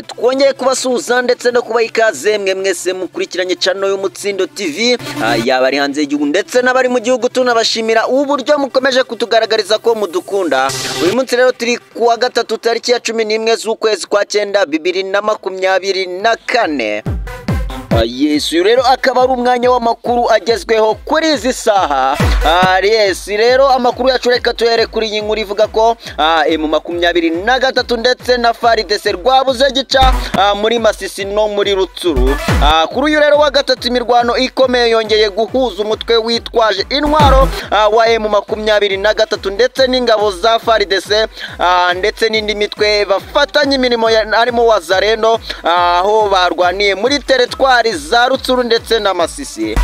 twongeye kubasuhuza ndetse no kubaha ikaze mwe mwese mukurikiranye channel y'Umutsindo TV, yaba ari hanze y'igihugu ndetse n'abari mu gihugu. Tunabashimira uburyo mukomeje kutugaragariza ko mudukunda. Uyu munsi rero turi kuwa gatatu tariki ya 11 z'ukwezi kwa 9 2024. Yes, rero akaba ari umwanya w'amakuru agezweho kuri izi saha. Yes, rero amakuru yacu reka tuhere kuri iyi nkuru ivuga ko M23 ndetse na FARDC rwabuze gica muri Masisi no muri Rutsuru. Kuri uyu rero wa gatatu imirwano ikomeye yongeye guhuza umutwe witwaje intwaro wa M23 ndetse n'ingabo za FARDC ndetse n'indi mitwe bafatanye imirimo harimo Wazalendo, aho barwaniye muri teritwari za Rutsuru ndetse na Masisi.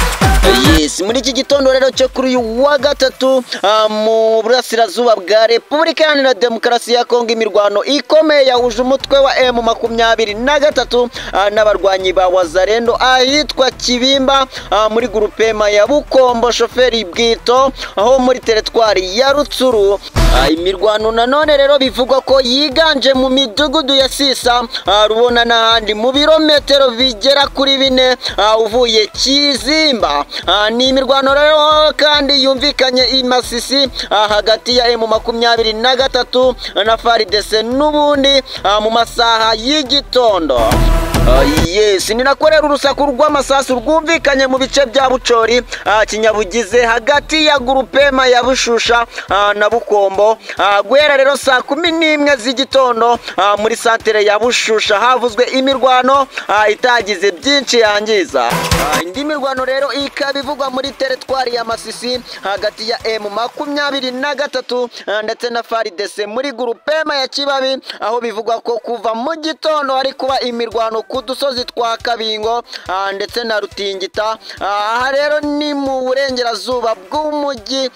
Yes, muri iki gitondo rero cyo kuri uyu wa gatatu mu burasirazuba bwa Repubulika Iharanira Demokarasi ya Kongo, imirwano ikomeye yahuje umutwe wa M23 n'abarwanyi ba Wazalendo ahitwa Kibimba muri grupema ya Bukombo Shoferi Bwito, aho muri teritwari ya Rutsuru. Imirwano nanone rero bivugwa ko yiganje mu midugudu ya Sisa, Rubona n'ahandi mu birometero bigera kuri 4 uvuye Kizimba. Ni imirwano rero kandi yumvikanye i Masisi hagati ya M23 na FARDC n'ubundi mu masaha y'igitondo. Yes, ninakorera urusaku rw'amasasu rwumvikanye mu bice bya Bucori, Kinyabugize hagati ya grupema ya Bushusha na Bukombo. Guhera rero saa 11 z'igitondo muri santere ya Bushusha havuzwe imirwano itagize byinshi yangiza. Indi mirwano rero ikabivugwa muri teritwari ya Masisi hagati ya M23 ndetse na FARDC muri grupema ya Kibabi, aho bivugwa ko kuva mu gitondo hari kuba imirwano ku dusozi twa Kabingo ndetse na Rutingita. Aha rero ni mu burengerazuba bw'umujyi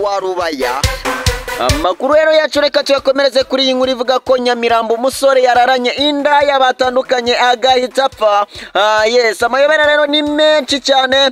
wa Rubaya. Amakuru rero yacu reka tuyakomereze kuri iyi nkuru ivuga ko Nyamirambo umusore yararanye inda y'abatandukanye agahita apfa. Yes, amayobera rero ni menshi cyane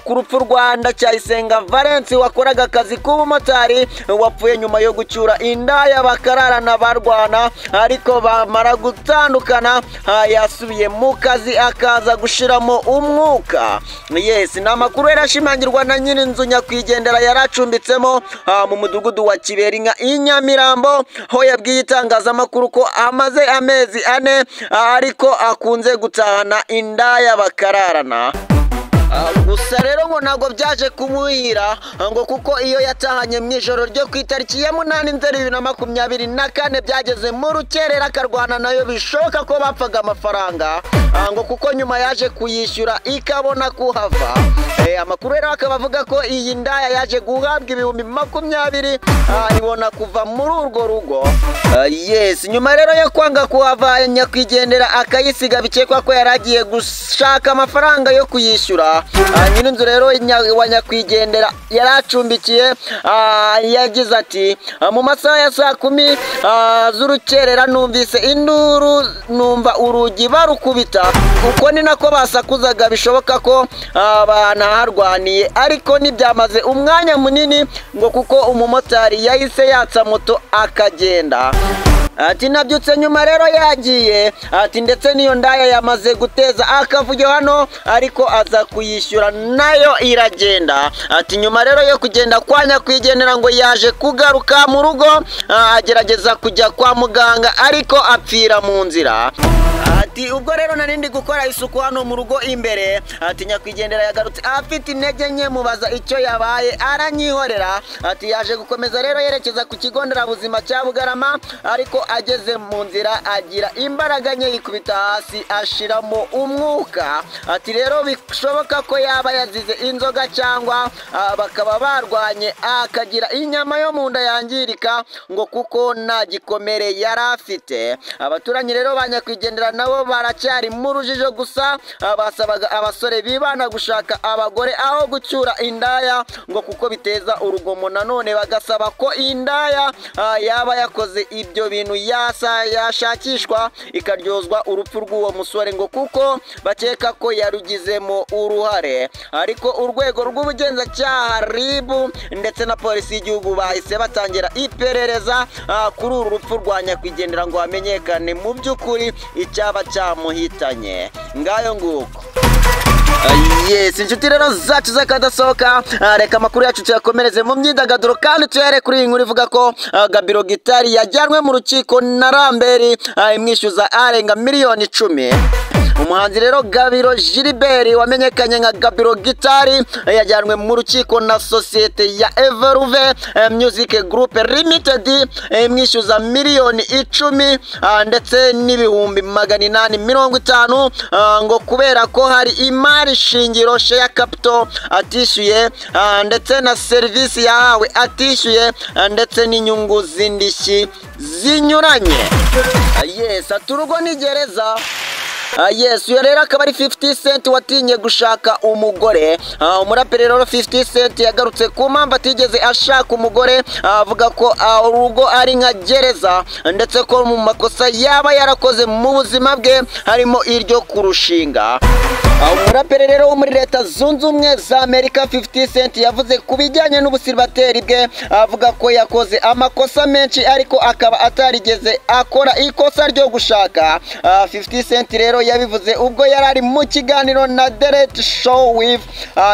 ku rupfu rwa Ndacyayisenga Valence wakoraga akazi k'ubumotari wapfuye nyuma yo gucyura inda y'abakararana barwana, ariko bamara gutandukana yasubiye mu kazi akaza gushiramo umwuka. Yes, ni amakuru yarashimangirwa na nyirinzu nyakwigendera yaracumbitsemo mu mudugudu wa Kiberinka i Nyamirambo, ho yabwiye itangazamakuru ko amaze amezi 4 ariko akunze gutahana inda y'abakararana. Gusa rero ngo ntabwo byaje kumuhira ngo kuko iyo yatahanye mu ijoro ryo ku itariki ya 8 Nzeri 2024 byageze mu rukerera akarwana nayo bishoboka ko bapfaga amafaranga ngo kuko nyuma yaje kuyishyura ikabona kuhava. Amakuru rero akaba avuga ko iyi ndaya yaje guhabwa ibihumbi 20 ibona kuva muri urwo rugo. Yes, nyuma rero yo kwanga kuhava nyakwigendera akayisiga bikekwa ko yaragiye gushaka amafaranga yo kuyishyura. Nyirinzu rero wa nyakwigendera yaracumbikiye yagize ati mu masaha ya saa 10 z'urukerera numvise induru, numva urugi barukubita. Uko ni nako basakuzaga bishoboka ko banaharwaniye, ariko ntibyamaze umwanya munini ngo kuko umumotari yahise yatsa moto akagenda. Ati nabyutse nyuma rero yagiye, ati ndetse niyo ndaya yamaze guteza akavuyo hano ariko aza kuyishyura nayo iragenda. Ati nyuma rero yo kugenda kwa nyakwigendera ngo yaje kugaruka mu rugo agerageza kujya kwa muganga ariko apfira mu nzira. Ati ubwo rero narindi gukora isuku hano mu rugo imbere, ati nyakwigendera yagarutse afite intege nke, mubaza icyo yabaye aranyihorera. Ati yaje gukomeza rero yerekeza ku kigo nderabuzima cya Bugarama, ariko ageze mu nzira agira imbaraga nke yikubita hasi ashiramo umwuka. Ati rero bishoboka ko yaba yazize inzoga cyangwa bakaba barwanye akagira inyama yo mu nda yangirika ngo kuko nta gikomere yari afite. Abaturanyi rero banyakwigendera nabo baracyari mu rujijo, gusa basabaga abasore bibana gushaka abagore aho gucyura indaya ngo kuko biteza urugomo. Nanone bagasaba ko indaya yaba yakoze ibyo bintu yashakishwa ikaryozwa urupfu rw'uwo musore ngo kuko bakeka ko yarugizemo uruhare, ariko urwego rw'ubugenzacyaha RIB ndetse na polisi y'igihugu bahise batangira iperereza kuri uru rupfu rwa nyakwigendera ngo hamenyekane mu by'ukuri icyaba cyamuhitanye. Ngayo nguko. Yes, inshuti rero zacu zakadasohoka, reka amakuru yacu tuyakomereze mu myidagaduro kandi tuyare kuri iyi nkuru ivuga ko Gabiro Gitari yajyanwe mu rukiko na Ramberi imwishyuza arenga miliyoni 10. Umuhanzi rero Gabiro Gilbert wamenyekanye nka Gabiro Gitari yajyanwe mu rukiko na sosiyete ya Everuve Music Group Limited imwishyuza miliyoni 10 ndetse n'ibihumbi 850 ngo kubera ko hari imari shingiro share capital atishyuye ndetse na serivisi yahawe atishyuye ndetse n'inyungu z'indishyi zinyuranye. Yes, aturugo ni gereza. Yes, uyu rero akaba ari 50 Cent watinye gushaka umugore. Umuraperi rero 50 Cent yagarutse ku mpamvu atigeze ashaka umugore, avuga ko urugo ari nka gereza ndetse ko mu makosa yaba yarakoze mu buzima bwe harimo iryo kurushinga. Umuraperi rero wo muri Leta Zunze Ubumwe za Amerika 50 Cent yavuze ku bijyanye n'ubusiribateri bwe, avuga ko yakoze amakosa menshi ariko akaba atarigeze akora ikosa ryo gushaka. 50 Cent rero yabivuze ubwo yari ari mu kiganiro na The Late Show with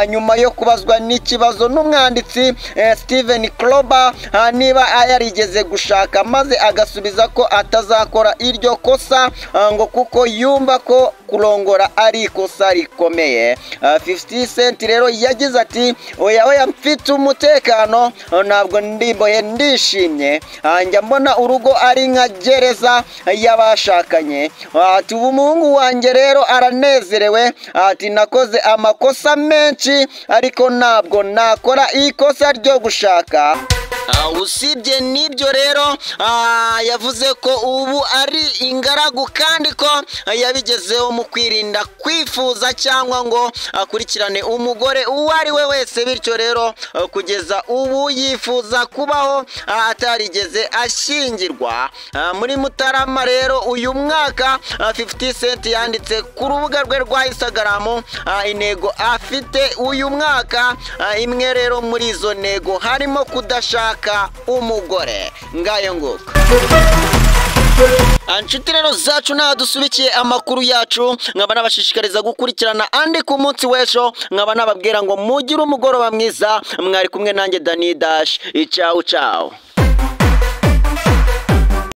nyuma yo kubazwa n'ikibazo n'umwanditsi Steven Klober niba yarigeze gushaka, maze agasubiza ko atazakora iryo kosa ngo kuko yumva ko kurongora ari ikosa rikomeye. 50 Cent rero yagize ati oya mfite umutekano, ntabwo ndimboye ndishimye, njya mbona urugo ari nka gereza y'abashakanye. Ati umuhungu wanjye rero aranezerewe, ati nakoze amakosa menshi ariko ntabwo nakora ikosa ryo gushaka. Usibye n'ibyo rero yavuze ko ubu ari ingaragu kandi ko yabigezeho mu kwirinda kwifuza cyangwa ngo akurikirane umugore uwo ari we wese, bityo rero kugeza ubu yifuza kubaho atarigeze ashyingirwa. Muri Mutarama rero uyu mwaka 50 Cent yanditse ku rubuga rwe rwa Instagram intego afite uyu mwaka. Imwe rero muri izo ntego harimo kudashaka umugore. Ngayo nguko. Anshuti rero zacu dusubikiye amakuru yacu, nkaba nabashishikariza gukurikirana andi ku munsi w'ejo, nkaba nababwira ngo mugire umugoroba mwiza. Mwari kumwe nanjye Dani Dash. Ciao ciao.